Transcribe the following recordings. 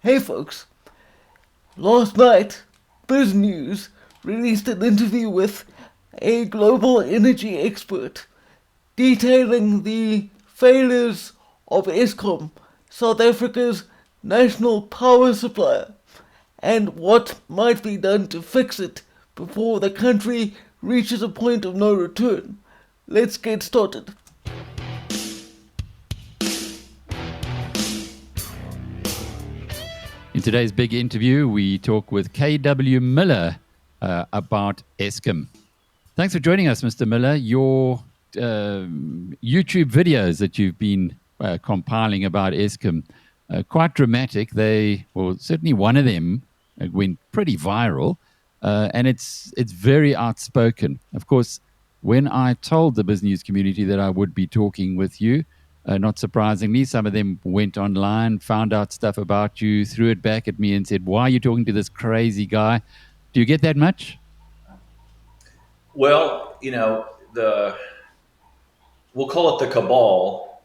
Hey folks, last night, Biz News released an interview with a global energy expert detailing the failures of Eskom, South Africa's national power supplier, and what might be done to fix it before the country reaches a point of no return. Let's get started. In today's big interview, we talk with K.W. Miller about Eskom. Thanks for joining us, Mr. Miller. Your YouTube videos that you've been compiling about Eskom, quite dramatic. Certainly one of them went pretty viral, and it's very outspoken. Of course, when I told the business community that I would be talking with you, not surprisingly, some of them went online, found out stuff about you, threw it back at me and said, "Why are you talking to this crazy guy?" Do you get that much? Well, we'll call it the cabal,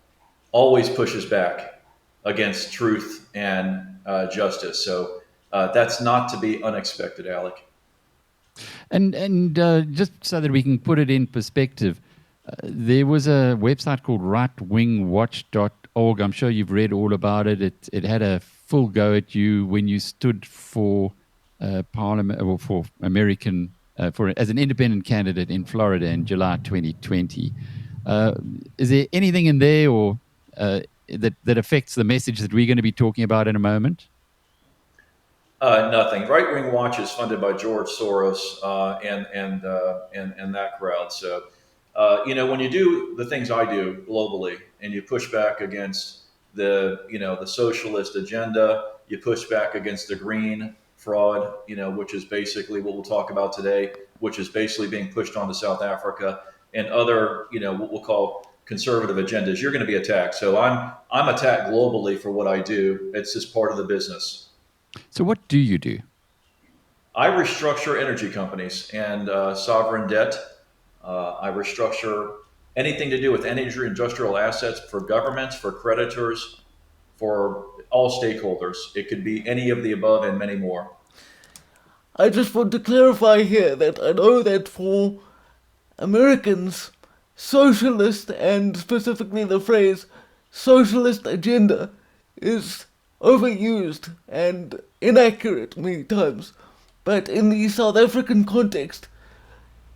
always pushes back against truth and justice. So that's not to be unexpected, Alec. And just so that we can put it in perspective, there was a website called rightwingwatch.org. I'm sure you've read all about it. It had a full go at you when you stood for Parliament or for American for as an independent candidate in Florida in July 2020. Is there anything in there or that affects the message that we're going to be talking about in a moment? Nothing. Right Wing Watch is funded by George Soros and that crowd. So, when you do the things I do globally, and you push back against the socialist agenda, you push back against the green fraud, which is basically what we'll talk about today, which is basically being pushed onto South Africa and other, what we'll call conservative agendas. You're going to be attacked. So I'm attacked globally for what I do. It's just part of the business. So what do you do? I restructure energy companies and sovereign debt. I restructure anything to do with energy industrial assets for governments, for creditors, for all stakeholders. It could be any of the above and many more. I just want to clarify here that I know that for Americans, socialist and specifically the phrase socialist agenda is overused and inaccurate many times. But in the South African context,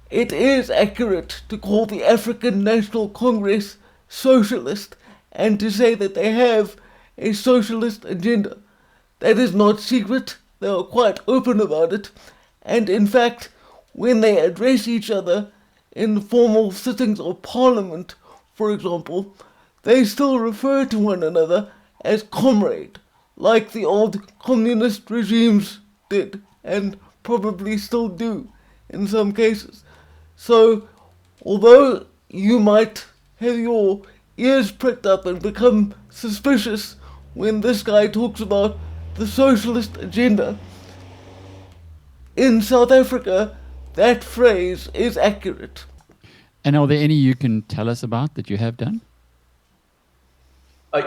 it is accurate to call the African National Congress socialist and to say that they have a socialist agenda. That is not secret, they are quite open about it, and in fact, when they address each other in formal sittings of parliament, for example, they still refer to one another as comrade, like the old communist regimes did, and probably still do in some cases. So, although you might have your ears pricked up and become suspicious when this guy talks about the socialist agenda, in South Africa, that phrase is accurate. And are there any you can tell us about that you have done? I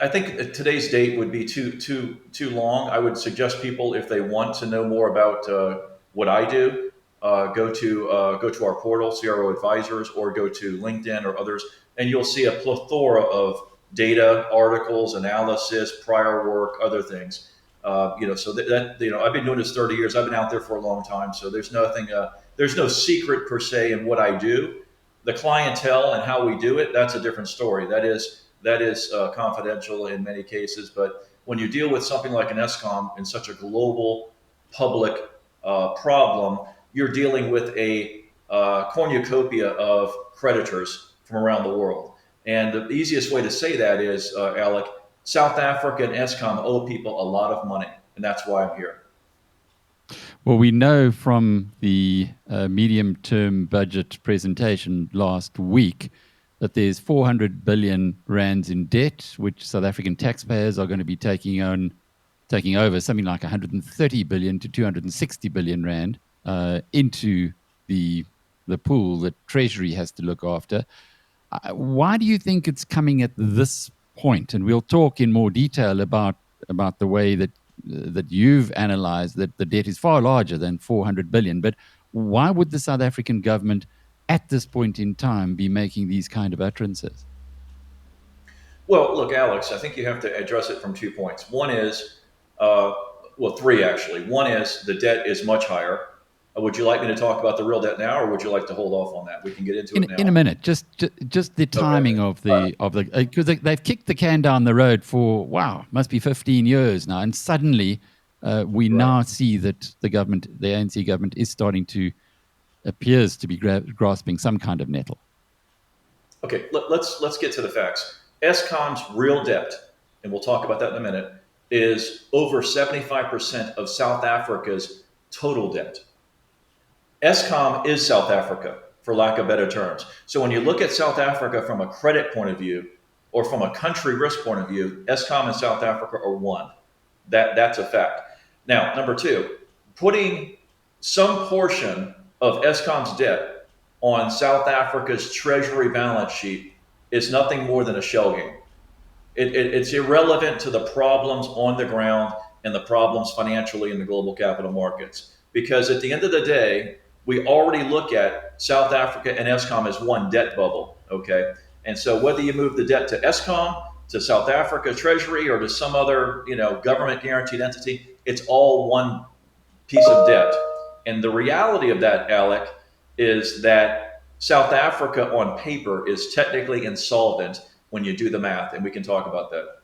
think today's date would be too long. I would suggest people, if they want to know more about what I do, go to our portal, CRO Advisors, or go to LinkedIn or others, and you'll see a plethora of data, articles, analysis, prior work, other things. So I've been doing this 30 years. I've been out there for a long time. So there's nothing, there's no secret per se in what I do. The clientele and how we do it, that's a different story. That is confidential in many cases. But when you deal with something like an Eskom in such a global public problem, you're dealing with a cornucopia of creditors from around the world. And the easiest way to say that is, Alec, South Africa and Eskom owe people a lot of money, and that's why I'm here. Well, we know from the medium-term budget presentation last week that there's 400 billion rands in debt, which South African taxpayers are going to be taking over something like 130 billion to 260 billion rand into the pool that Treasury has to look after. Why do you think it's coming at this point? And we'll talk in more detail about about the way that you've analyzed that the debt is far larger than 400 billion. But why would the South African government at this point in time be making these kind of utterances? Well, look, Alex, I think you have to address it from 2 points. One is, well, three actually. One is the debt is much higher. Would you like me to talk about the real debt now, or would you like to hold off on that? We can get into it now. In a minute, just the timing of the because they've kicked the can down the road for must be 15 years now, and suddenly we now see that the ANC government, is starting to appears to be grasping some kind of nettle. Okay, let's get to the facts. Eskom's real debt, and we'll talk about that in a minute, is over 75% of South Africa's total debt. Eskom is South Africa, for lack of better terms. So when you look at South Africa from a credit point of view or from a country risk point of view, Eskom and South Africa are one. That's a fact. Now, number two, putting some portion of Eskom's debt on South Africa's treasury balance sheet is nothing more than a shell game. It's irrelevant to the problems on the ground and the problems financially in the global capital markets. Because at the end of the day, we already look at South Africa and Eskom as one debt bubble, okay? And so whether you move the debt to Eskom, to South Africa Treasury, or to some other, government guaranteed entity, it's all one piece of debt. And the reality of that, Alec, is that South Africa on paper is technically insolvent when you do the math, and we can talk about that.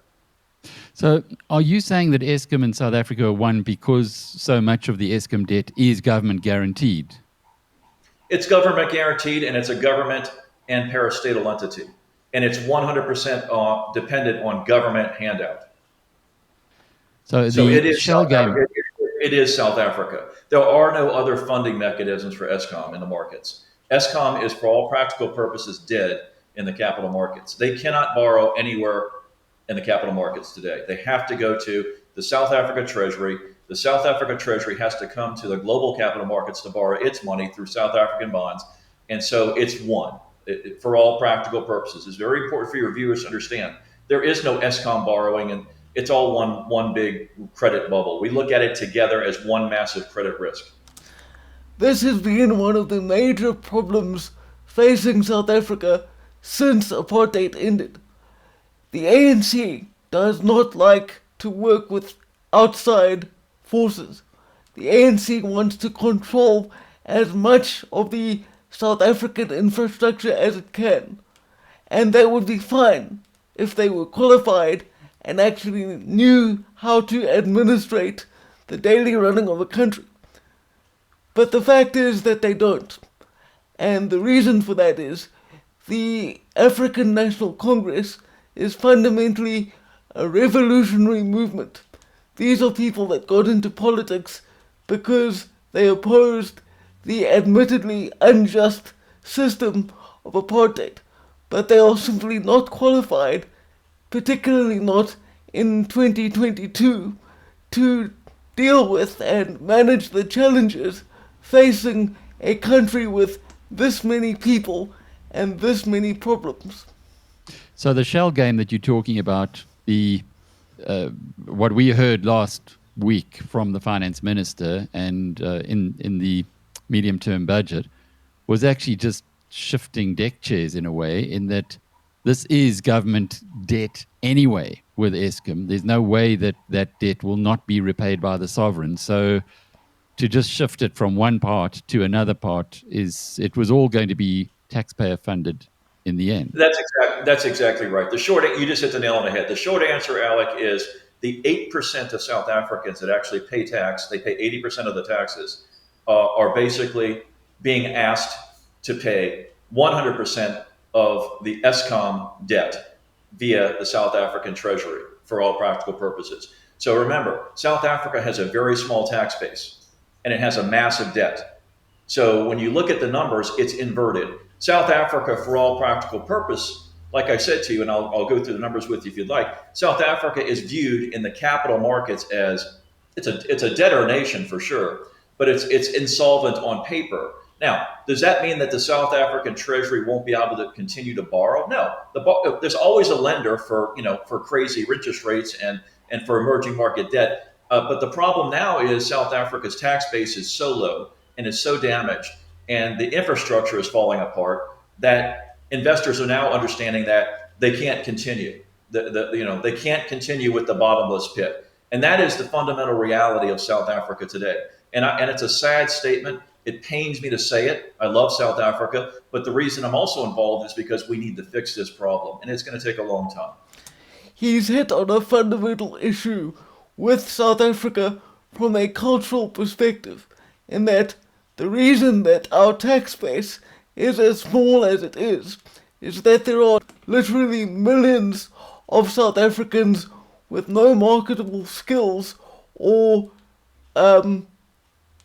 So are you saying that Eskom and South Africa are one because so much of the Eskom debt is government guaranteed? It's government guaranteed, and it's a government and parastatal entity. And it's 100% dependent on government handout. So it is shell game. It is South Africa. There are no other funding mechanisms for Eskom in the markets. Eskom is, for all practical purposes, dead in the capital markets. They cannot borrow anywhere in the capital markets today. They have to go to the South Africa Treasury. The South Africa Treasury has to come to the global capital markets to borrow its money through South African bonds. And so it's one, for all practical purposes. It's very important for your viewers to understand. There is no Eskom borrowing, and it's all one big credit bubble. We look at it together as one massive credit risk. This has been one of the major problems facing South Africa since apartheid ended. The ANC does not like to work with outside forces. The ANC wants to control as much of the South African infrastructure as it can. And that would be fine if they were qualified and actually knew how to administrate the daily running of a country. But the fact is that they don't. And the reason for that is the African National Congress is fundamentally a revolutionary movement. These are people that got into politics because they opposed the admittedly unjust system of apartheid. But they are simply not qualified, particularly not in 2022, to deal with and manage the challenges facing a country with this many people and this many problems. So the shell game that you're talking about, what we heard last week from the finance minister and in the medium-term budget, was actually just shifting deck chairs in a way, in that this is government debt anyway with Eskom. There's no way that that debt will not be repaid by the sovereign. So to just shift it from one part to another part, it was all going to be taxpayer funded in the end. That's exactly right. You just hit the nail on the head. The short answer, Alec, is the 8% of South Africans that actually pay tax, they pay 80% of the taxes, are basically being asked to pay 100% of the Eskom debt via the South African Treasury for all practical purposes. So remember, South Africa has a very small tax base and it has a massive debt. So when you look at the numbers, it's inverted. South Africa, for all practical purpose, like I said to you, and I'll go through the numbers with you if you'd like, South Africa is viewed in the capital markets as it's a debtor nation for sure, but it's insolvent on paper. Now, does that mean that the South African Treasury won't be able to continue to borrow? No, there's always a lender for crazy interest rates and and for emerging market debt. But the problem now is South Africa's tax base is so low and is so damaged, and the infrastructure is falling apart that investors are now understanding that they can't continue. They can't continue with the bottomless pit, and that is the fundamental reality of South Africa today. And it's a sad statement. It pains me to say it. I love South Africa, but the reason I'm also involved is because we need to fix this problem, and it's going to take a long time. He's hit on a fundamental issue with South Africa from a cultural perspective, in that the reason that our tax base is as small as it is that there are literally millions of South Africans with no marketable skills or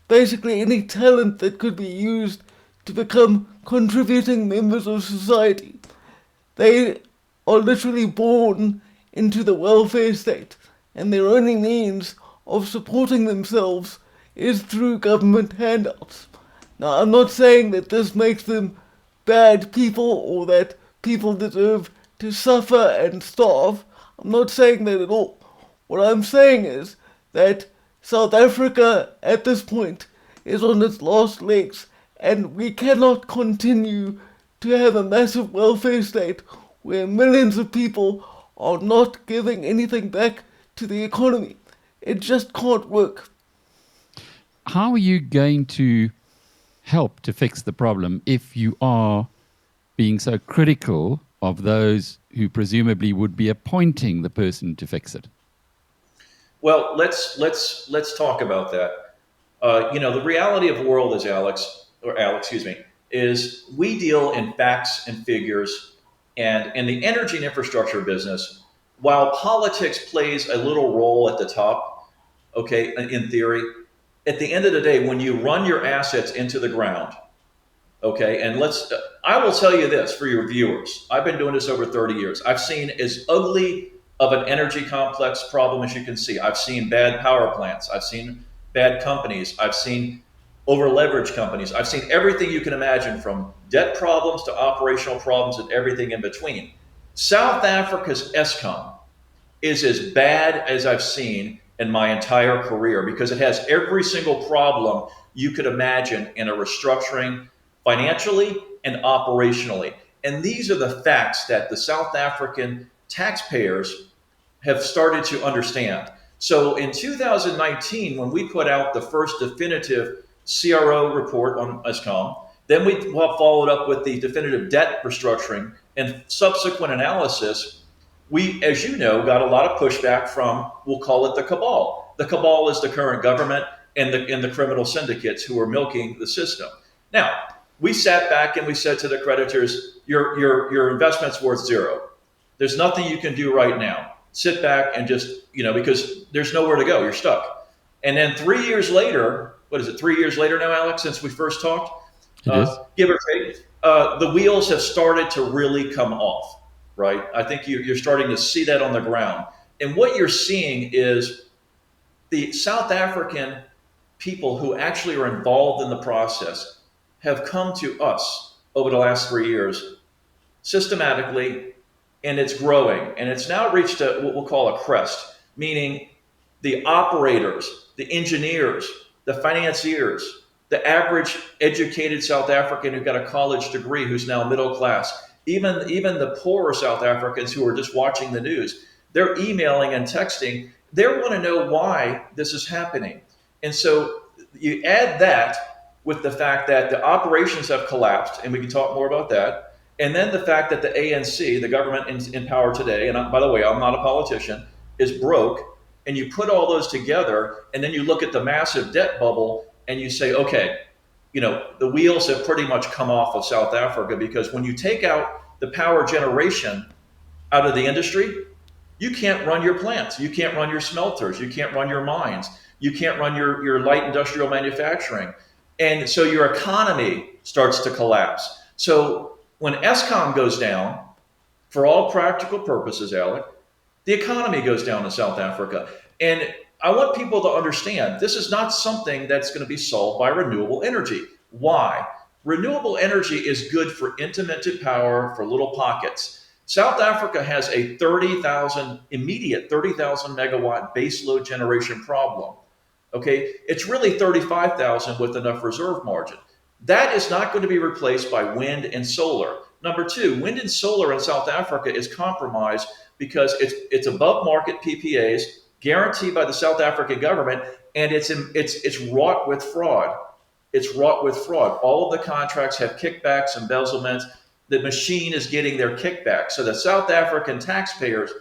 basically any talent that could be used to become contributing members of society. They are literally born into the welfare state, and their only means of supporting themselves is through government handouts. Now, I'm not saying that this makes them bad people or that people deserve to suffer and starve. I'm not saying that at all. What I'm saying is that South Africa at this point is on its last legs, and we cannot continue to have a massive welfare state where millions of people are not giving anything back to the economy. It just can't work. How are you going to help to fix the problem if you are being so critical of those who presumably would be appointing the person to fix it? Well, let's talk about that. The reality of the world is Alex, is we deal in facts and figures, and in the energy and infrastructure business, while politics plays a little role at the top, okay, in theory, at the end of the day, when you run your assets into the ground, okay, and I will tell you this for your viewers. I've been doing this over 30 years. I've seen as ugly of an energy complex problem as you can see. I've seen bad power plants. I've seen bad companies. I've seen over leveraged companies. I've seen everything you can imagine, from debt problems to operational problems and everything in between. South Africa's Eskom is as bad as I've seen in my entire career, because it has every single problem you could imagine in a restructuring, financially and operationally. And these are the facts that the South African taxpayers have started to understand. So in 2019, when we put out the first definitive CRO report on Eskom, then we followed up with the definitive debt restructuring and subsequent analysis. We, as you know, got a lot of pushback from, we'll call it the cabal. The cabal is the current government and the criminal syndicates who are milking the system. Now, we sat back and we said to the creditors, your investment's worth zero. There's nothing you can do right now. Sit back and just, because there's nowhere to go. You're stuck. And then 3 years later, what is it, 3 years later now, Alex, since we first talked? It is. Give or take, the wheels have started to really come off, right? I think you're starting to see that on the ground. And what you're seeing is the South African people who actually are involved in the process have come to us over the last 3 years systematically, and it's growing. And it's now reached what we'll call a crest, meaning the operators, the engineers, the financiers, the average educated South African who got a college degree, who's now middle class, even the poorer South Africans who are just watching the news, they're emailing and texting. They want to know why this is happening. And so you add that with the fact that the operations have collapsed, and we can talk more about that. And then the fact that the ANC, the government in power today, and by the way, I'm not a politician, is broke. And you put all those together, and then you look at the massive debt bubble, and you say, okay, the wheels have pretty much come off of South Africa, because when you take out the power generation out of the industry, you can't run your plants, you can't run your smelters, you can't run your mines, you can't run your light industrial manufacturing. And so your economy starts to collapse. So when Eskom goes down, for all practical purposes, Alec, the economy goes down in South Africa. And I want people to understand, this is not something that's going to be solved by renewable energy. Why? Renewable energy is good for intermittent power, for little pockets. South Africa has a 30,000 immediate 30,000 megawatt baseload generation problem. Okay, it's really 35,000 with enough reserve margin. That is not going to be replaced by wind and solar. Number two, wind and solar in South Africa is compromised because it's above market PPAs guaranteed by the South African government, and it's wrought with fraud. It's wrought with fraud. All of the contracts have kickbacks, embezzlements. The machine is getting their kickback. So the South African taxpayers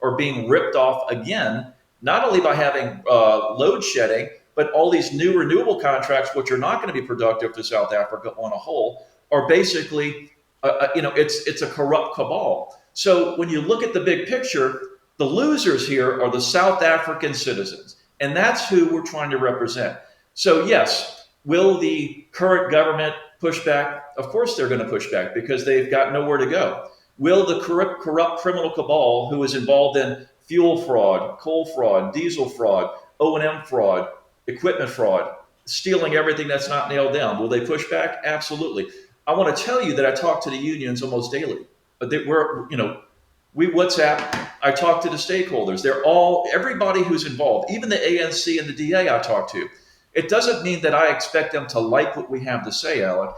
are being ripped off again, not only by having load shedding, but all these new renewable contracts, which are not going to be productive to South Africa on a whole, are basically, it's a corrupt cabal. So when you look at the big picture, the losers here are the South African citizens, and that's who we're trying to represent. So yes, will the current government push back? Of course they're going to push back because they've got nowhere to go. Will the corrupt criminal cabal who is involved in fuel fraud, coal fraud, diesel fraud, O&M fraud, equipment fraud, stealing everything that's not nailed down, will they push back? Absolutely. I want to tell you that I talk to the unions almost daily. We WhatsApp, I talk to the stakeholders. Everybody who's involved, even the ANC and the DA I talk to. It doesn't mean that I expect them to like what we have to say, Alan.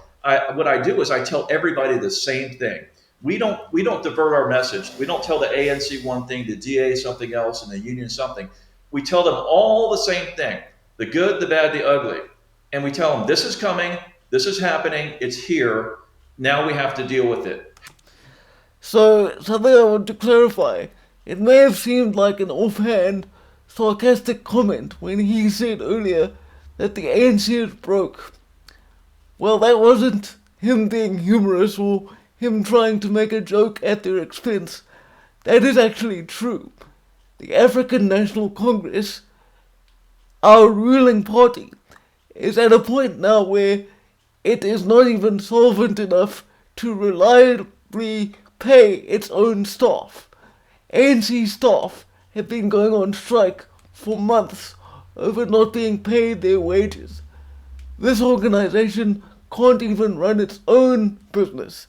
What I do is I tell everybody the same thing. We don't divert our message. We don't tell the ANC one thing, the DA something else, and the union something. We tell them all the same thing, the good, the bad, the ugly. And we tell them this is coming, this is happening, it's here, now we have to deal with it. So, something I want to clarify. It may have seemed like an offhand, sarcastic comment when he said earlier that the ANC is broke. Well, that wasn't him being humorous or him trying to make a joke at their expense. That is actually true. The African National Congress, our ruling party, is at a point now where it is not even solvent enough to reliably pay its own staff. ANC staff have been going on strike for months over not being paid their wages. This organization can't even run its own business.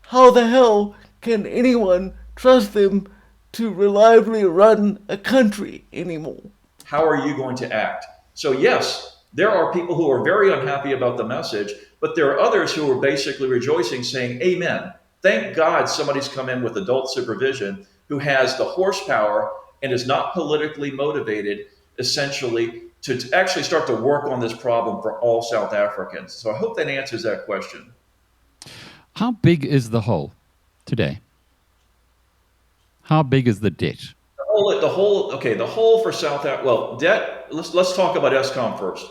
How the hell can anyone trust them to reliably run a country anymore? How are you going to act? So yes, there are people who are very unhappy about the message, but there are others who are basically rejoicing, saying, amen. Thank God somebody's come in with adult supervision who has the horsepower and is not politically motivated, essentially, to actually start to work on this problem for all South Africans. So I hope that answers that question. How big is the hole today? How big is the debt? The hole for South Africa, well, debt, let's talk about Eskom first.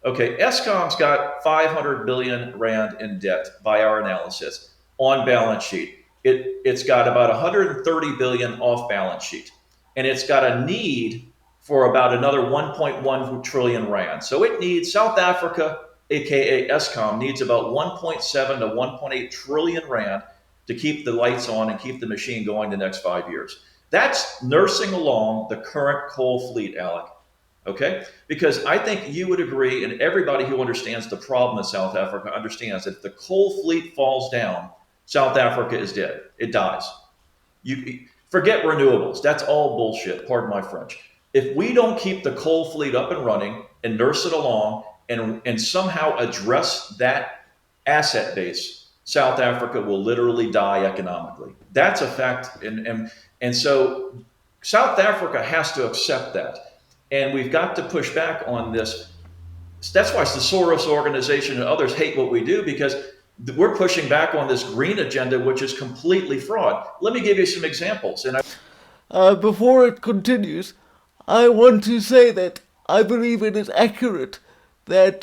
Okay, Eskom's got 500 billion rand in debt by our analysis on balance sheet. It's got about 130 billion off balance sheet, and it's got a need for about another 1.1 trillion rand. So it needs, South Africa, aka Eskom, needs about 1.7 to 1.8 trillion rand to keep the lights on and keep the machine going the next 5 years. That's nursing along the current coal fleet, Alec. Okay? Because I think you would agree, and everybody who understands the problem in South Africa understands that if the coal fleet falls down, South Africa is dead. It dies. You forget renewables. That's all bullshit. Pardon my French. If we don't keep the coal fleet up and running and nurse it along and somehow address that asset base, South Africa will literally die economically. That's a fact. And so South Africa has to accept that. And we've got to push back on this. That's why the Soros organization and others hate what we do, because we're pushing back on this green agenda, which is completely fraud. Let me give you some examples. Before it continues, I want to say that I believe it is accurate that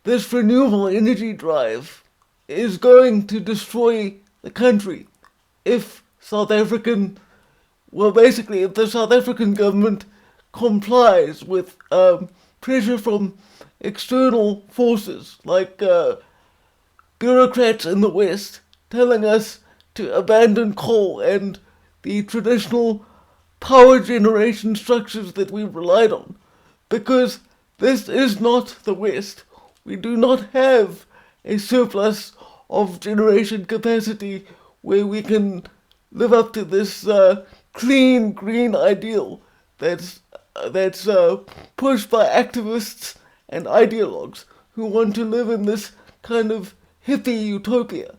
this renewable energy drive is going to destroy the country if the South African government complies with pressure from external forces like bureaucrats in the West telling us to abandon coal and the traditional power generation structures that we've relied on. Because this is not the West. We do not have a surplus of generation capacity where we can live up to this clean green ideal that's pushed by activists and ideologues who want to live in this kind of hippie utopia.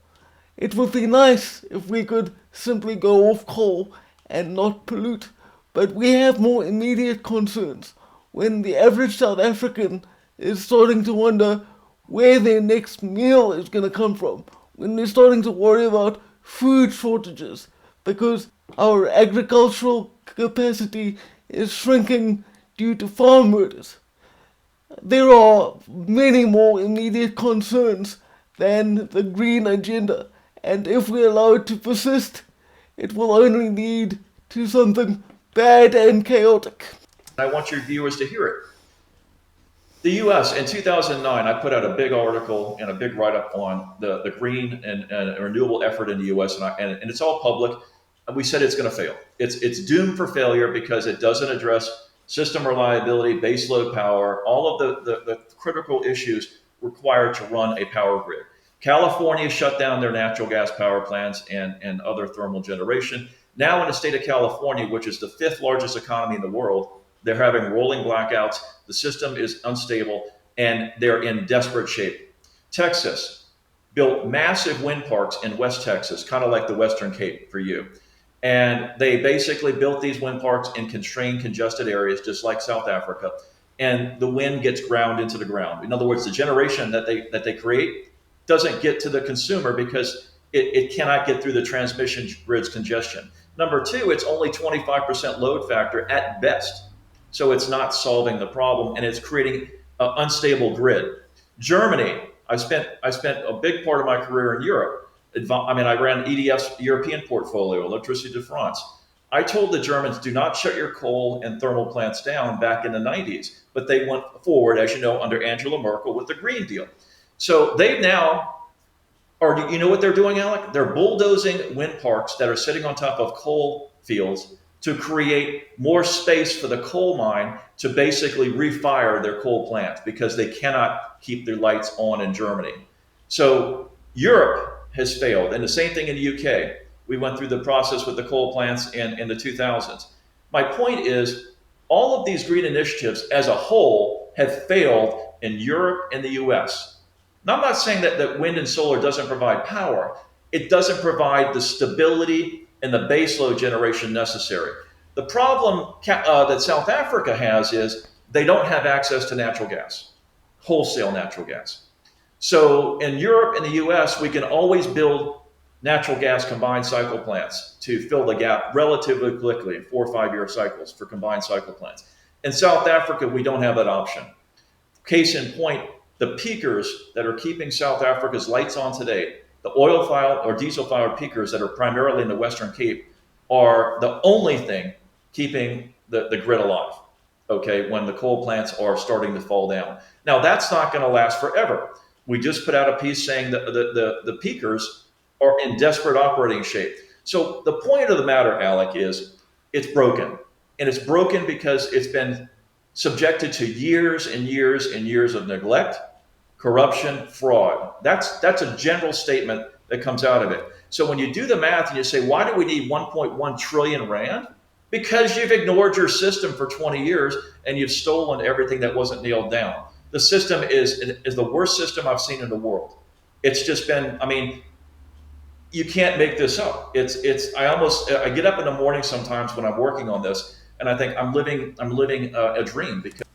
It would be nice if we could simply go off coal and not pollute, but we have more immediate concerns when the average South African is starting to wonder where their next meal is going to come from, when they're starting to worry about food shortages because our agricultural capacity is shrinking due to farm murders. There are many more immediate concerns than the green agenda, and if we allow it to persist, it will only lead to something bad and chaotic. I want your viewers to hear it. The U.S. in 2009, I put out a big article and a big write-up on the green and renewable effort in the U.S. and it's all public. And we said it's going to fail. It's doomed for failure because it doesn't address system reliability, baseload power, all of the critical issues required to run a power grid. California shut down their natural gas power plants and other thermal generation. Now in the state of California, which is the 5th largest economy in the world, they're having rolling blackouts. The system is unstable and they're in desperate shape. Texas built massive wind parks in West Texas, kind of like the Western Cape for you. And they basically built these wind parks in constrained, congested areas, just like South Africa. And the wind gets ground into the ground. In other words, the generation that they create doesn't get to the consumer because it cannot get through the transmission grid's congestion. Number two, it's only 25% load factor at best. So it's not solving the problem, and it's creating an unstable grid. Germany, I spent a big part of my career in Europe. I ran EDF's European portfolio, Electricity de France. I told the Germans, do not shut your coal and thermal plants down back in the 90s. But they went forward, as you know, under Angela Merkel with the Green Deal. So they now are, you know what they're doing, Alec? They're bulldozing wind parks that are sitting on top of coal fields to create more space for the coal mine to basically refire their coal plants because they cannot keep their lights on in Germany. So Europe has failed. And the same thing in the UK. We went through the process with the coal plants in the 2000s. My point is, all of these green initiatives as a whole have failed in Europe and the US. Now, I'm not saying that wind and solar doesn't provide power. It doesn't provide the stability and the baseload generation necessary. The problem that South Africa has is they don't have access to natural gas, wholesale natural gas. So in Europe and the US, we can always build natural gas combined cycle plants to fill the gap relatively quickly, 4 or 5 year cycles for combined cycle plants. In South Africa, we don't have that option. Case in point, the peakers that are keeping South Africa's lights on today, the oil-fired or diesel-fired peakers that are primarily in the Western Cape, are the only thing keeping the grid alive, okay, when the coal plants are starting to fall down. Now, that's not going to last forever. We just put out a piece saying that the peakers are in desperate operating shape. So the point of the matter, Alec, is it's broken. And it's broken because it's been subjected to years and years and years of neglect, corruption, fraud. That's a general statement that comes out of it. So when you do the math and you say, why do we need 1.1 trillion rand? Because you've ignored your system for 20 years and you've stolen everything that wasn't nailed down. The system is the worst system I've seen in the world. It's just been, I mean, you can't make this up. I get up in the morning sometimes when I'm working on this and I think I'm living a dream because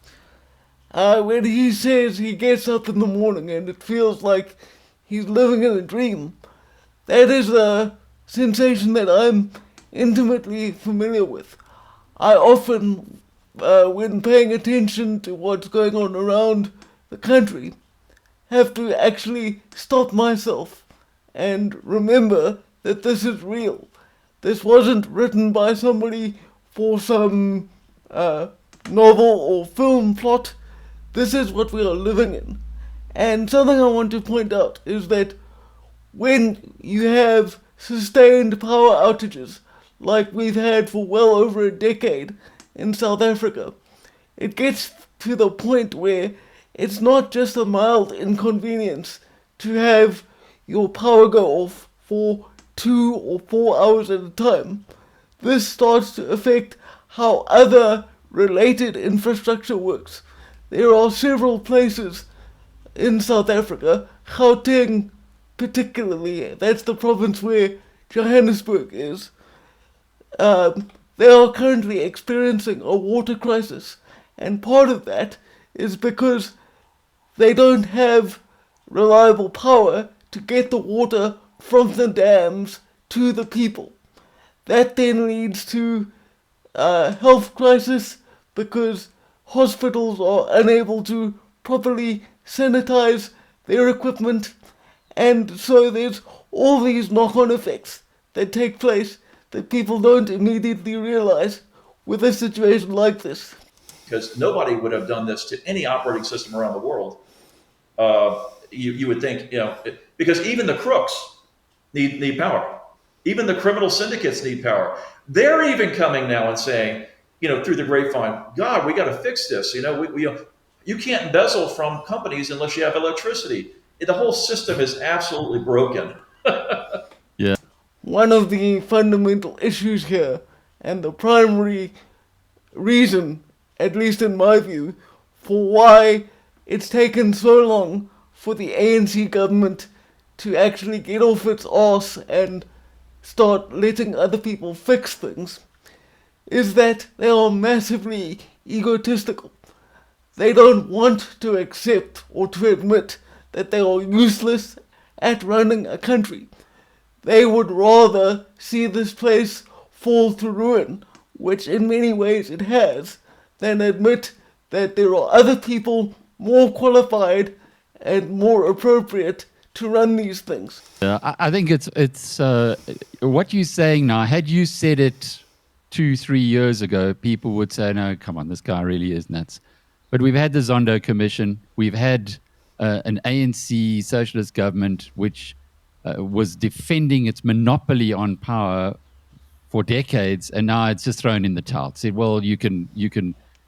when he says he gets up in the morning and it feels like he's living in a dream, that is a sensation that I'm intimately familiar with. I often, when paying attention to what's going on around the country, have to actually stop myself and remember that this is real. This wasn't written by somebody for some novel or film plot. This is what we are living in. And something I want to point out is that when you have sustained power outages, like we've had for well over a decade in South Africa, it gets to the point where it's not just a mild inconvenience to have your power go off for 2 or 4 hours at a time. This starts to affect how other related infrastructure works. There are several places in South Africa, Gauteng particularly, that's the province where Johannesburg is, they are currently experiencing a water crisis. And part of that is because they don't have reliable power to get the water from the dams to the people. That then leads to a health crisis because hospitals are unable to properly sanitize their equipment, and so there's all these knock-on effects that take place that people don't immediately realize with a situation like this. Because nobody would have done this to any operating system around the world. You would think, because even the crooks need power. Even the criminal syndicates need power. They're even coming now and saying, through the grapevine, God, we got to fix this. You can't embezzle from companies unless you have electricity. The whole system is absolutely broken. Yeah. One of the fundamental issues here, and the primary reason, at least in my view, for why it's taken so long for the ANC government to actually get off its arse and start letting other people fix things, is that they are massively egotistical. They don't want to accept or to admit that they are useless at running a country. They would rather see this place fall to ruin, which in many ways it has, than admit that there are other people more qualified and more appropriate to run these things. I think it's what you're saying now. Had you said it 2-3 years ago, people would say, "No, come on, this guy really is nuts." But we've had the Zondo Commission. We've had an ANC socialist government which was defending its monopoly on power for decades, and now it's just thrown in the towel. It said, "Well,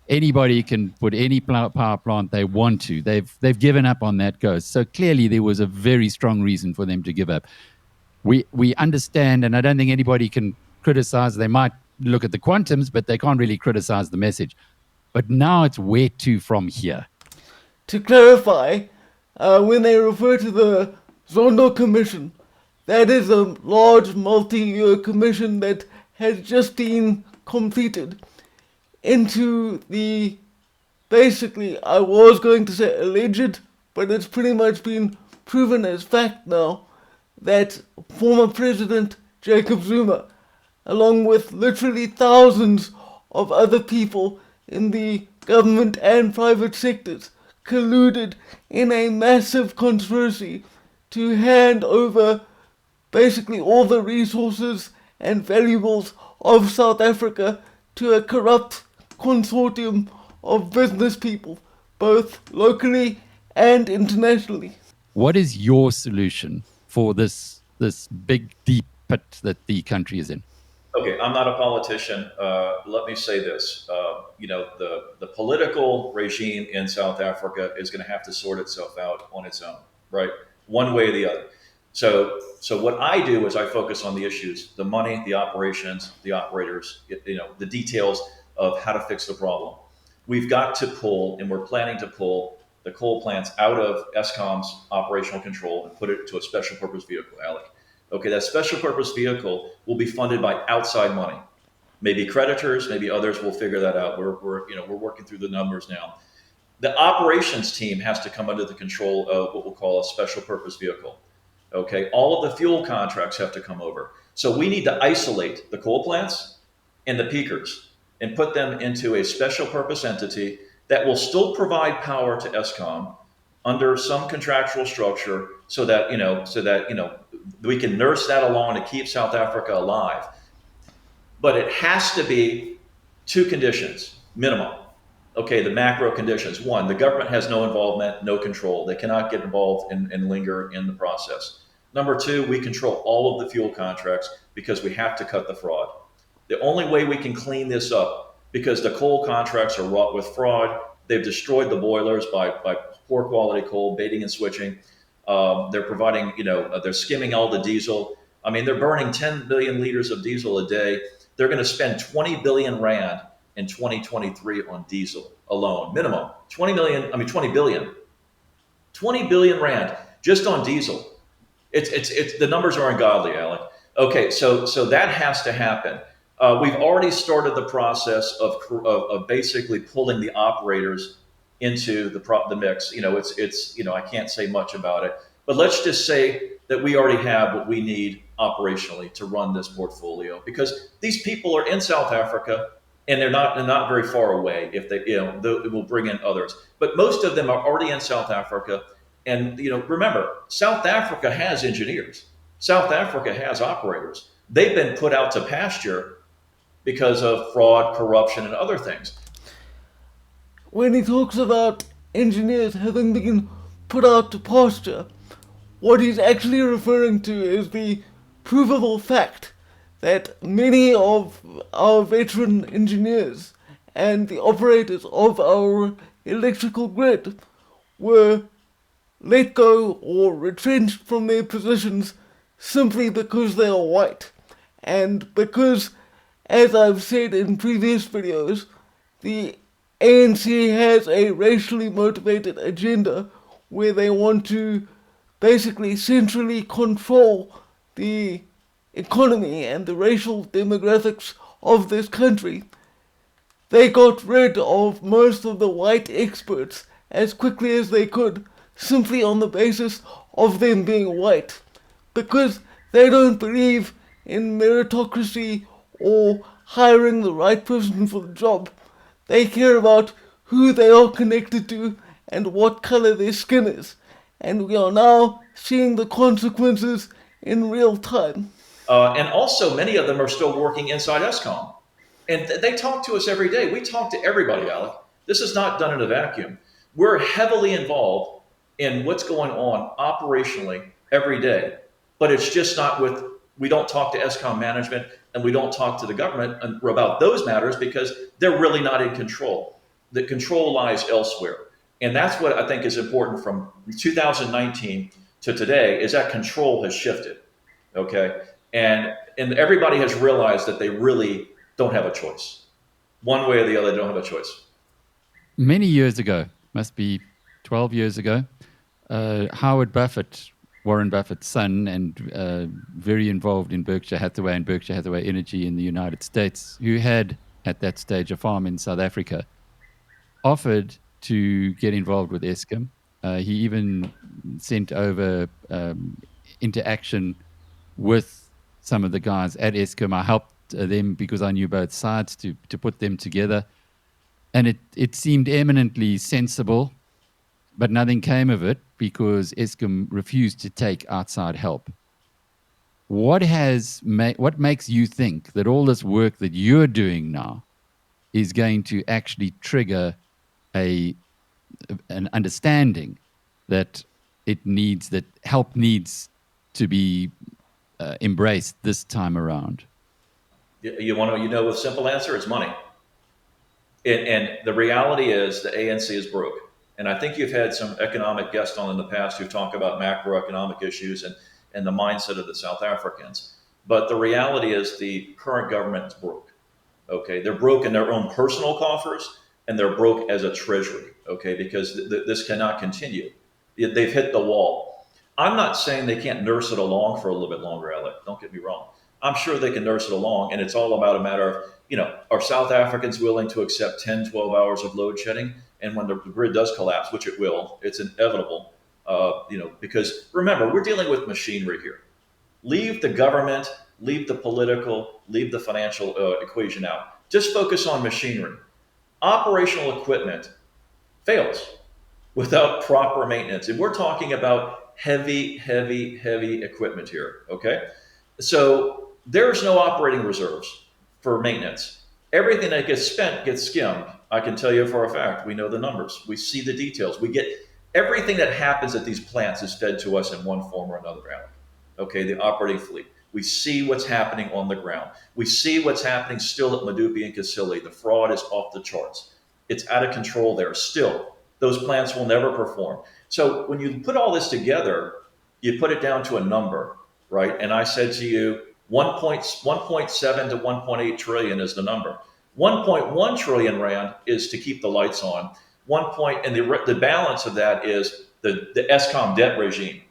anybody can put any power plant they want to." They've given up on that ghost. So clearly, there was a very strong reason for them to give up. We understand, and I don't think anybody can criticize. They might look at the quantums, but they can't really criticize the message. But now it's where to from here. To clarify, when they refer to the Zondo Commission, that is a large multi-year commission that has just been completed into the, basically, I was going to say alleged, but it's pretty much been proven as fact now, that former President Jacob Zuma, along with literally thousands of other people in the government and private sectors, colluded in a massive conspiracy to hand over basically all the resources and valuables of South Africa to a corrupt consortium of business people, both locally and internationally. What is your solution for this big, deep pit that the country is in? Okay, I'm not a politician. Let me say this. The political regime in South Africa is going to have to sort itself out on its own, right? One way or the other. So what I do is I focus on the issues, the money, the operations, the operators, the details of how to fix the problem. We've got to pull, and we're planning to pull the coal plants out of Eskom's operational control and put it to a special purpose vehicle, Alec. Okay, that special purpose vehicle will be funded by outside money. Maybe creditors, maybe others will figure that out. We're working through the numbers now. The operations team has to come under the control of what we'll call a special purpose vehicle. Okay, all of the fuel contracts have to come over. So we need to isolate the coal plants and the peakers and put them into a special purpose entity that will still provide power to Eskom under some contractual structure so that we can nurse that along to keep South Africa alive. But it has to be two conditions, minimum. Okay, the macro conditions. One, the government has no involvement, no control. They cannot get involved and linger in the process. Number two, we control all of the fuel contracts because we have to cut the fraud. The only way we can clean this up, because the coal contracts are wrought with fraud, they've destroyed the boilers by poor quality coal, baiting and switching. They're providing, they're skimming all the diesel. I mean, they're burning 10 billion liters of diesel a day. They're going to spend 20 billion rand in 2023 on diesel alone, minimum 20 million. I mean, 20 billion, 20 billion rand just on diesel. It's the numbers are ungodly, Alec. Okay, so that has to happen. We've already started the process of basically pulling the operators into the mix. It's I can't say much about it, but let's just say that we already have what we need operationally to run this portfolio because these people are in South Africa and they're not very far away. If they it will bring in others, but most of them are already in South Africa. And remember, South Africa has engineers. South Africa has operators. They've been put out to pasture because of fraud, corruption, and other things. When he talks about engineers having been put out to pasture, what he's actually referring to is the provable fact that many of our veteran engineers and the operators of our electrical grid were let go or retrenched from their positions simply because they are white. And because, as I've said in previous videos, the ANC has a racially motivated agenda where they want to basically centrally control the economy and the racial demographics of this country. They got rid of most of the white experts as quickly as they could, simply on the basis of them being white, because they don't believe in meritocracy or hiring the right person for the job. They care about who they are connected to and what color their skin is. And we are now seeing the consequences in real time. And also, many of them are still working inside Eskom. And they talk to us every day. We talk to everybody, Alec. This is not done in a vacuum. We're heavily involved in what's going on operationally every day. But it's just not we don't talk to Eskom management and we don't talk to the government about those matters because they're really not in control. The control lies elsewhere. And that's what I think is important from 2019 to today is that control has shifted. Okay. And everybody has realized that they really don't have a choice. One way or the other, they don't have a choice. Many years ago, must be 12 years ago, Howard Buffett, Warren Buffett's son, and very involved in Berkshire Hathaway and Berkshire Hathaway Energy in the United States, who had at that stage a farm in South Africa, offered to get involved with Eskom. He even sent over interaction with some of the guys at Eskom. I helped them because I knew both sides to put them together. And it seemed eminently sensible, but nothing came of it because Eskom refused to take outside help. What makes you think that all this work that you're doing now is going to actually trigger an understanding that help needs to be embraced this time around? You want to, with simple answer, it's money. And the reality is the ANC is broke. And I think you've had some economic guests on in the past who talk about macroeconomic issues and the mindset of the South Africans. But the reality is the current government is broke. Okay, they're broke in their own personal coffers and they're broke as a treasury. Okay, because this cannot continue. They've hit the wall. I'm not saying they can't nurse it along for a little bit longer, Alec. Don't get me wrong. I'm sure they can nurse it along, and it's all about a matter of, are South Africans willing to accept 10, 12 hours of load shedding? And when the grid does collapse, which it will, it's inevitable, because remember, we're dealing with machinery here. Leave the government, leave the political, leave the financial equation out. Just focus on machinery. Operational equipment fails without proper maintenance. And we're talking about heavy, heavy, heavy equipment here, okay? So there's no operating reserves for maintenance. Everything that gets spent gets skimmed. I can tell you for a fact, we know the numbers. We see the details. We get everything that happens at these plants is fed to us in one form or another, Alec. Okay, the operating fleet. We see what's happening on the ground. We see what's happening still at Medupi and Kasili. The fraud is off the charts. It's out of control there. Still, those plants will never perform. So when you put all this together, you put it down to a number, right? And I said to you, 1.7 to 1.8 trillion is the number. 1.1 trillion rand is to keep the lights on. And the balance of that is the Eskom debt regime.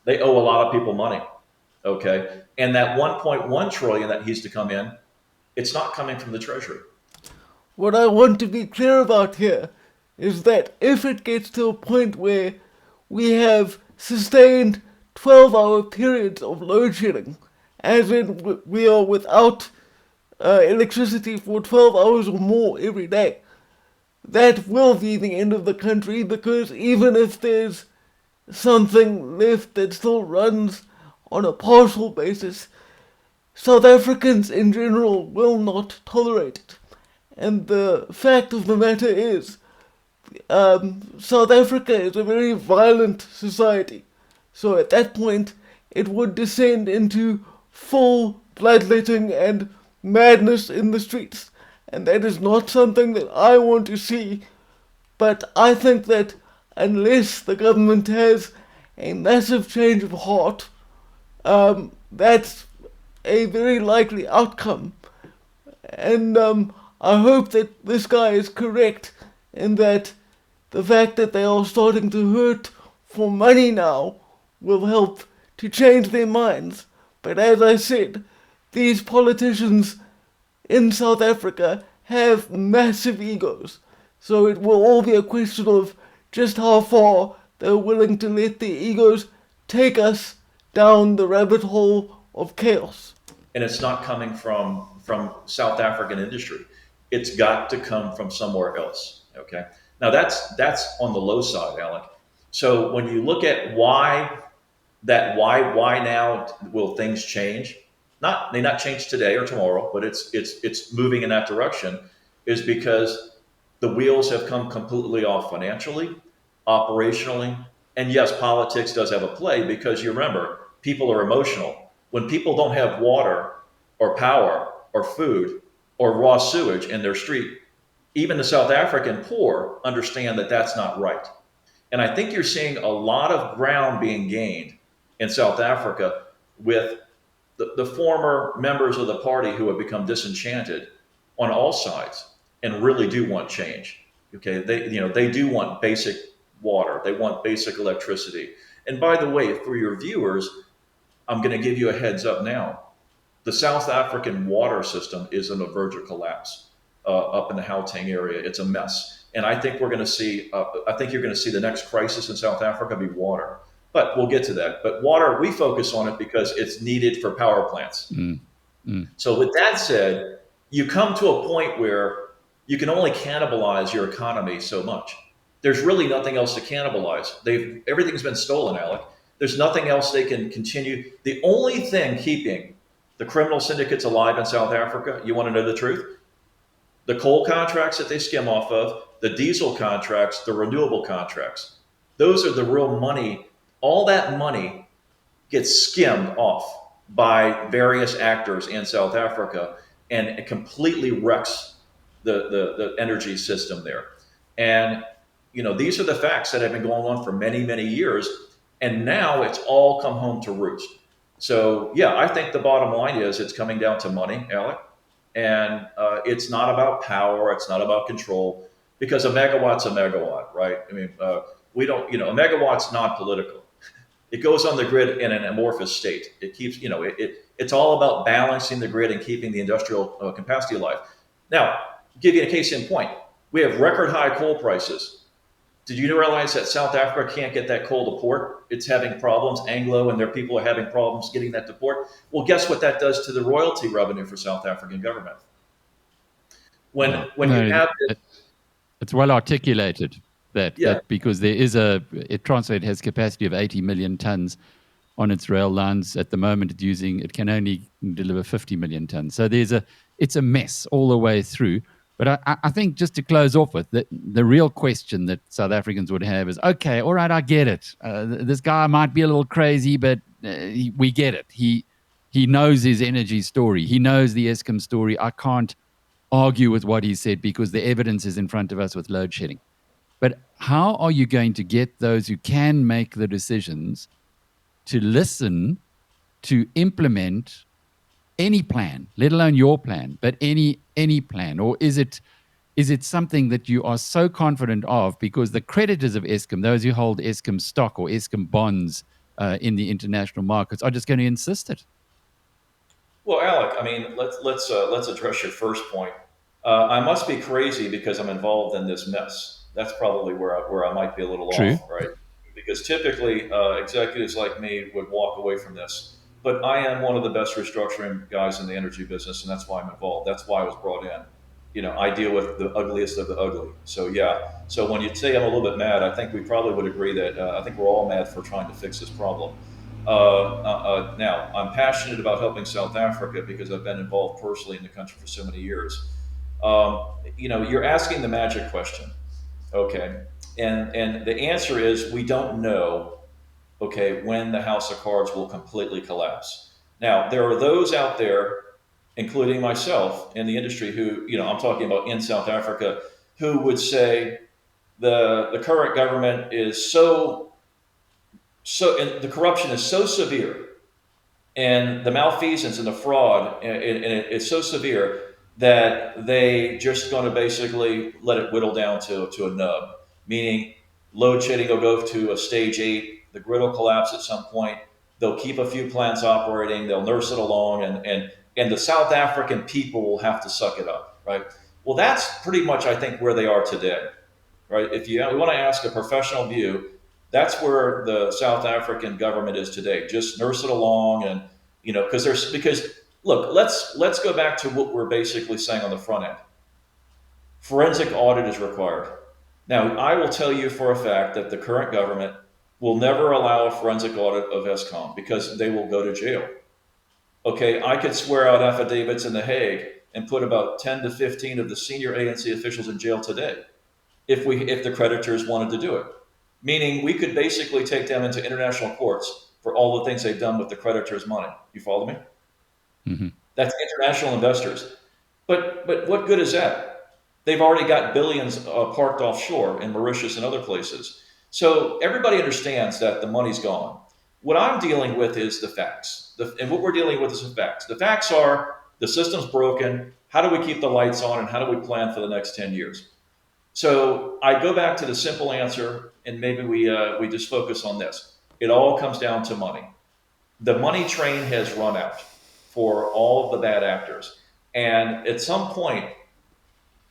They owe a lot of people money, okay? And that 1.1 trillion that needs to come in, it's not coming from the treasury. What I want to be clear about here is that if it gets to a point where we have sustained 12-hour periods of load shedding, as in we are without electricity for 12 hours or more every day, that will be the end of the country, because even if there's something left that still runs on a partial basis, South Africans in general will not tolerate it. And the fact of the matter is, South Africa is a very violent society. So at that point, it would descend into full bloodletting and madness in the streets. And that is not something that I want to see. But I think that unless the government has a massive change of heart, that's a very likely outcome. And I hope that this guy is correct in that the fact that they are starting to hurt for money now will help to change their minds. But as I said, these politicians in South Africa have massive egos. So it will all be a question of just how far they're willing to let their egos take us down the rabbit hole of chaos. And it's not coming from South African industry. It's got to come from somewhere else. Okay. Now that's on the low side, Alec. So when you look at why now will things change? May not change today or tomorrow, but it's moving in that direction, is because the wheels have come completely off financially, operationally, and yes, politics does have a play, because you remember, people are emotional. When people don't have water or power or food or raw sewage in their street, even the South African poor understand that that's not right. And I think you're seeing a lot of ground being gained in South Africa with the former members of the party who have become disenchanted on all sides and really do want change. Okay, they do want basic water, they want basic electricity. And by the way, for your viewers, I'm going to give you a heads up now. The South African water system is on the verge of collapse up in the Gauteng area. It's a mess, and I think we're going to see. I think you're going to see the next crisis in South Africa be water. But we'll get to that. But water, we focus on it because it's needed for power plants. So with that said, you come to a point where you can only cannibalize your economy so much. There's really nothing else to cannibalize. Everything's been stolen, Alec. There's nothing else they can continue. The only thing keeping the criminal syndicates alive in South Africa, you want to know the truth? The coal contracts that they skim off of, the diesel contracts, the renewable contracts. Those are the real money. All that money gets skimmed off by various actors in South Africa, and it completely wrecks the energy system there. And these are the facts that have been going on for many, many years, and now it's all come home to roost. So yeah, I think the bottom line is it's coming down to money, Alec, and it's not about power, it's not about control, because a megawatt's a megawatt, right? I mean, we don't, a megawatt's non-political. It goes on the grid in an amorphous state. It keeps, it's all about balancing the grid and keeping the industrial capacity alive. Now, give you a case in point. We have record high coal prices. Did you realize that South Africa can't get that coal to port? It's having problems. Anglo and their people are having problems getting that to port. Well, guess what that does to the royalty revenue for South African government? When you have this, it's well articulated that because there is Transnet has capacity of 80 million tons on its rail lines at the moment. It can only deliver 50 million tons. So it's a mess all the way through. But I think just to close off with, the real question that South Africans would have is, okay, all right, I get it. This guy might be a little crazy, but we get it. He knows his energy story. He knows the Eskom story. I can't argue with what he said because the evidence is in front of us with load shedding. But how are you going to get those who can make the decisions to listen to implement any plan, let alone your plan, but any plan? Or is it something that you are so confident of because the creditors of Eskom, those who hold Eskom stock or Eskom bonds in the international markets, are just going to insist it? Well, Alec, I mean, let's address your first point. I must be crazy because I'm involved in this mess. That's probably where I might be a little True. off, right? Because typically executives like me would walk away from this. But I am one of the best restructuring guys in the energy business, and that's why I'm involved. That's why I was brought in. I deal with the ugliest of the ugly. So yeah. So when you say I'm a little bit mad, I think we probably would agree that I think we're all mad for trying to fix this problem. Now, I'm passionate about helping South Africa because I've been involved personally in the country for so many years. You're asking the magic question, okay? And the answer is we don't know, okay, when the house of cards will completely collapse. Now, there are those out there, including myself in the industry, who, I'm talking about in South Africa, who would say the current government is and the corruption is so severe and the malfeasance and the fraud it's so severe that they just going to basically let it whittle down to a nub, meaning load shedding will go to a stage 8, the grid will collapse at some point, they'll keep a few plants operating, they'll nurse it along, and the South African people will have to suck it up, right? Well, that's pretty much, I think, where they are today, right? If you want to ask a professional view, that's where the South African government is today. Just nurse it along, and because look, let's go back to what we're basically saying on the front end. Forensic audit is required. Now, I will tell you for a fact that the current government will never allow a forensic audit of Eskom because they will go to jail. Okay, I could swear out affidavits in The Hague and put about 10 to 15 of the senior ANC officials in jail today if the creditors wanted to do it. Meaning we could basically take them into international courts for all the things they've done with the creditors' money. You follow me? Mm-hmm. That's international investors. But what good is that? They've already got billions parked offshore in Mauritius and other places. So everybody understands that the money's gone. What I'm dealing with is the facts. And what we're dealing with is the facts. The facts are the system's broken. How do we keep the lights on, and how do we plan for the next 10 years? So I go back to the simple answer, and maybe we just focus on this. It all comes down to money. The money train has run out for all of the bad actors, and at some point,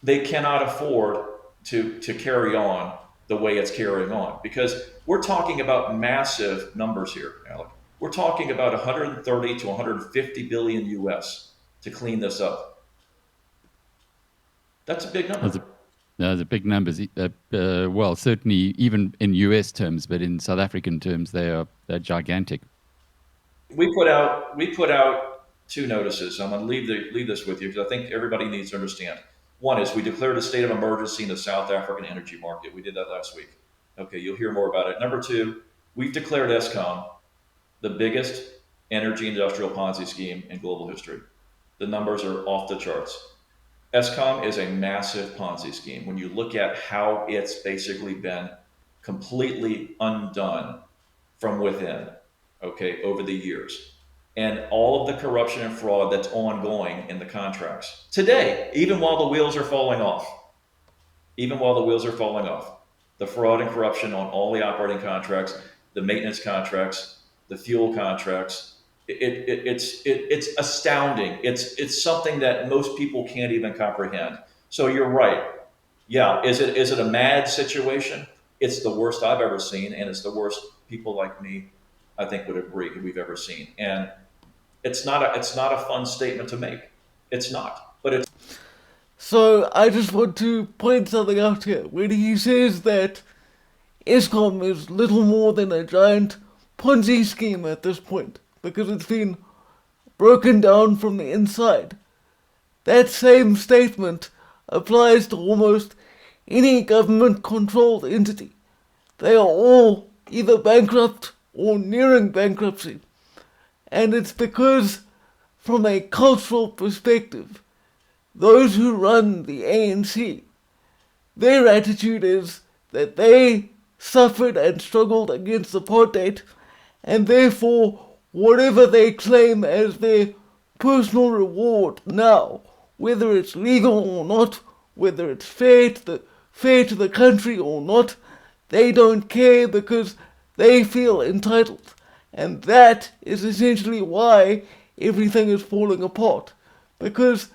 they cannot afford to carry on the way it's carrying on, because we're talking about massive numbers here, Alec. We're talking about 130 to 150 billion US to clean this up. That's a big number. Those are big numbers. Well, certainly even in US terms, but in South African terms, they're gigantic. We put out 2 notices. I'm going to leave this with you because I think everybody needs to understand. One is we declared a state of emergency in the South African energy market. We did that last week. Okay, you'll hear more about it. Number 2, we've declared Eskom the biggest energy industrial Ponzi scheme in global history. The numbers are off the charts. Eskom is a massive Ponzi scheme. When you look at how it's basically been completely undone from within, okay, over the years, and all of the corruption and fraud that's ongoing in the contracts today, even while the wheels are falling off, the fraud and corruption on all the operating contracts, the maintenance contracts, the fuel contracts, it's astounding. It's something that most people can't even comprehend. So you're right. Yeah, is it a mad situation? It's the worst I've ever seen, and it's the worst people like me, I think, would agree we've ever seen. And it's not a fun statement to make. It's not, but it's. So I just want to point something out here. When he says that Eskom is little more than a giant Ponzi scheme at this point, because it's been broken down from the inside, that same statement applies to almost any government-controlled entity. They are all either bankrupt or nearing bankruptcy. And it's because, from a cultural perspective, those who run the ANC, their attitude is that they suffered and struggled against apartheid and therefore whatever they claim as their personal reward now, whether it's legal or not, whether it's fair to the country or not, they don't care because they feel entitled. And that is essentially why everything is falling apart. Because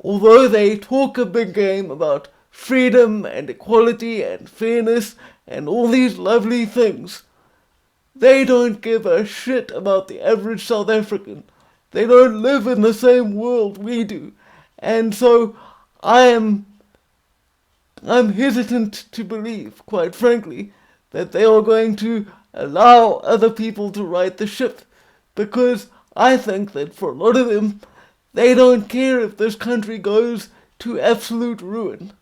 although they talk a big game about freedom and equality and fairness and all these lovely things, they don't give a shit about the average South African. They don't live in the same world we do. And so I'm hesitant to believe, quite frankly, that they are going to allow other people to right the ship, because I think that for a lot of them, they don't care if this country goes to absolute ruin,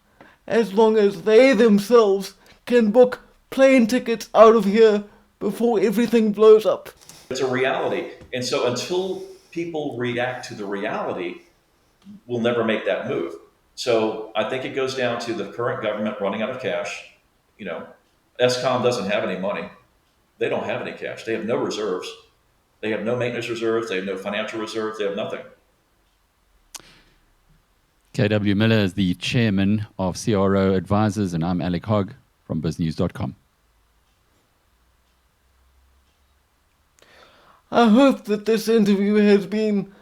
as long as they themselves can book plane tickets out of here before everything blows up. It's a reality. And so until people react to the reality, we'll never make that move. So I think it goes down to the current government running out of cash. You know, Eskom doesn't have any money. They don't have any cash. They have no reserves. They have no maintenance reserves. They have no financial reserves. They have nothing. KW Miller is the chairman of CRO Advisors, and I'm Alec Hogg from BizNews.com. I hope that this interview has been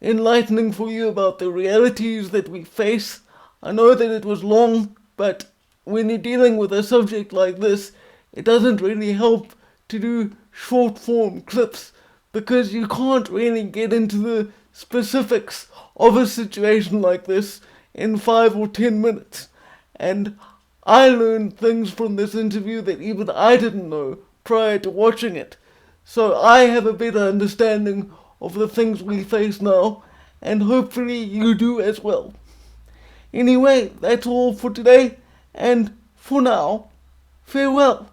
enlightening for you about the realities that we face. I know that it was long, but when you're dealing with a subject like this, it doesn't really help to do short form clips, because you can't really get into the specifics of a situation like this in 5 or 10 minutes. And I learned things from this interview that even I didn't know prior to watching it. So I have a better understanding of the things we face now, and hopefully you do as well. Anyway, that's all for today, and for now, farewell.